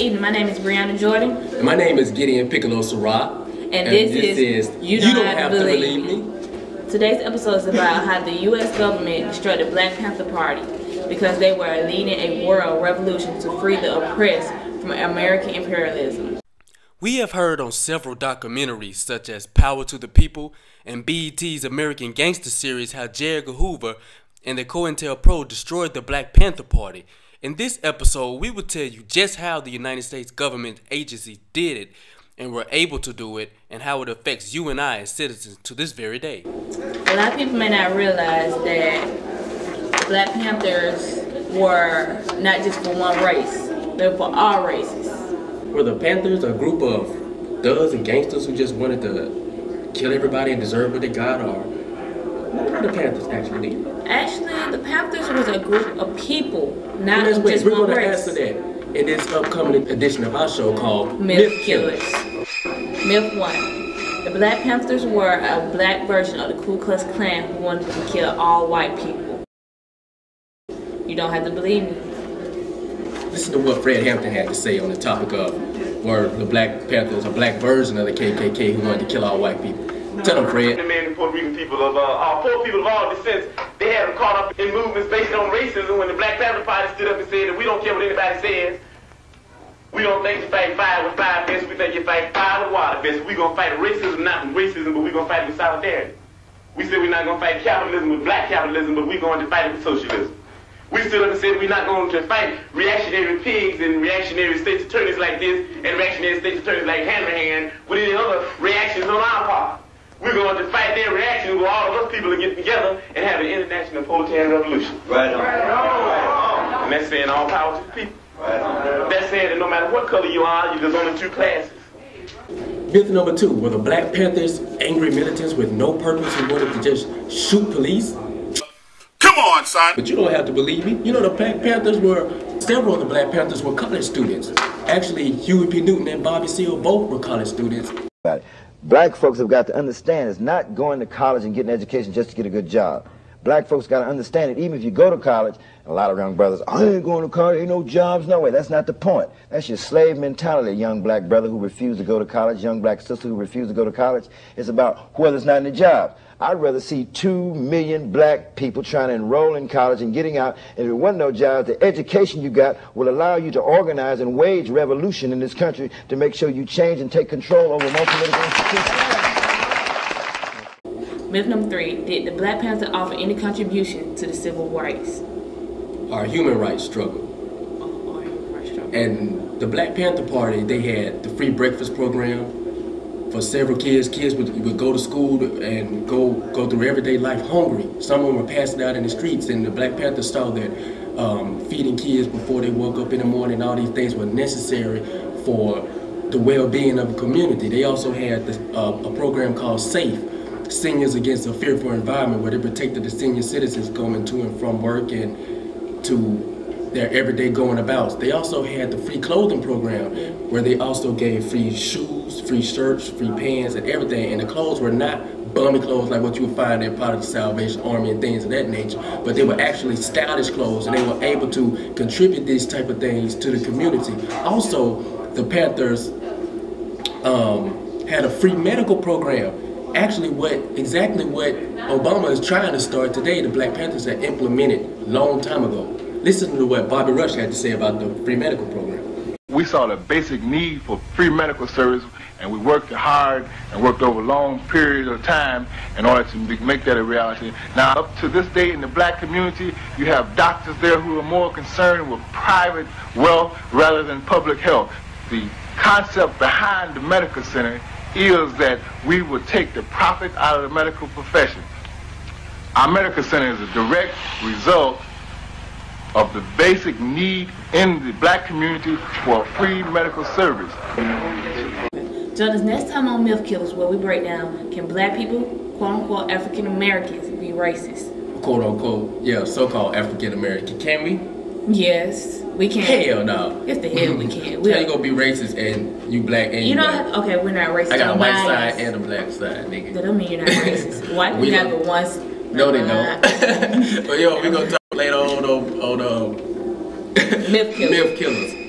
evening. My name is Brianna Jordan. And my name is Gideon Piccolo Sarah. And this is You Don't Have to Believe Me. Today's episode is about how the U.S. government destroyed the Black Panther Party because they were leading a world revolution to free the oppressed from American imperialism. We have heard on several documentaries such as Power to the People and BET's American Gangster series how J. Edgar Hoover and the COINTELPRO destroyed the Black Panther Party. In this episode, we will tell you just how the United States government agency did it and were able to do it, and how it affects you and I as citizens to this very day. A lot of people may not realize that the Black Panthers were not just for one race, they were for all races. Were the Panthers a group of thugs and gangsters who just wanted to kill everybody and deserve what they got, or what were the Panthers actually? Actually, the Panthers was a group of people, not just we're one going to race. answer that in this upcoming edition of our show called Myth Killers. Myth 1. The Black Panthers were a black version of the Ku Klux Klan who wanted to kill all white people. You don't have to believe me. Listen to what Fred Hampton had to say on the topic of were the Black Panthers a black version of the KKK who wanted to kill all white people. Tell them, Fred. The men and Puerto Rican people of poor people of all descents, they had them caught up in movements based on racism when the Black Panther Party stood up and said that we don't care what anybody says. We don't think you fight fire with fire fists, we think you fight fire with water fists. We're going to fight racism, not with racism, but we're going to fight it with solidarity. We said we're not going to fight capitalism with black capitalism, but we're going to fight it with socialism. We stood up and said we're not going to fight reactionary pigs and reactionary state's attorneys like this and reactionary state's attorneys like Hanrahan with any other reactions on our part. We're going to fight their reactions where all of us people are getting together and have an international proletarian revolution. Right on. Right on. And that's saying all power to the people. Right on. That's saying that no matter what color you are, there's only two classes. Myth number 2, were the Black Panthers angry militants with no purpose who wanted to just shoot police? Come on, son. But you don't have to believe me. You know, the Black Panthers several of the Black Panthers were college students. Actually, Huey P. Newton and Bobby Seale both were college students. Black folks have got to understand it's not going to college and getting an education just to get a good job. Black folks got to understand it. Even if you go to college, a lot of young brothers, I ain't going to college, ain't no jobs, no way. That's not the point. That's your slave mentality, young black brother who refused to go to college, young black sister who refused to go to college. It's about whether it's not in the job. I'd rather see 2 million black people trying to enroll in college and getting out, and if there wasn't no jobs, the education you got will allow you to organize and wage revolution in this country to make sure you change and take control over more political institutions. Myth number 3. Did the Black Panther offer any contribution to the civil rights? Our human rights struggle. Or human rights struggle. And the Black Panther Party, they had the free breakfast program for several kids. Kids would go to school and go through everyday life hungry. Some of them were passing out in the streets, and the Black Panthers saw that feeding kids before they woke up in the morning, all these things were necessary for the well-being of the community. They also had a program called SAFE, Seniors Against a Fearful Environment, where they protected the senior citizens going to and from work and to their everyday going abouts. They also had the free clothing program, where they also gave free shoes, free shirts, free pants, and everything. And the clothes were not bummy clothes like what you would find in part of the Salvation Army and things of that nature, but they were actually stylish clothes, and they were able to contribute these type of things to the community. Also, the Panthers had a free medical program. Actually, exactly what Obama is trying to start today, the Black Panthers had implemented long time ago. Listen to what Bobby Rush had to say about the free medical program. We saw the basic need for free medical service, and we worked hard and worked over long periods of time in order to make that a reality. Now, up to this day in the black community, you have doctors there who are more concerned with private wealth rather than public health. The concept behind the medical center is that we would take the profit out of the medical profession. Our medical center is a direct result of the basic need in the black community for free medical service. Join us next time on Myth Killers, where we break down, can black people, quote-unquote African Americans, be racist? Quote-unquote, yeah, so-called African American. Can we? Yes, we can. Hell no. Yes, the hell we can. How you gonna be racist and you black and you black? don't have, okay, we're not racist. I got a white biased. side and a black side, nigga. That don't mean you're not racist. White people have the ones. No, they don't. But yo, we gonna talk later on Myth Killers.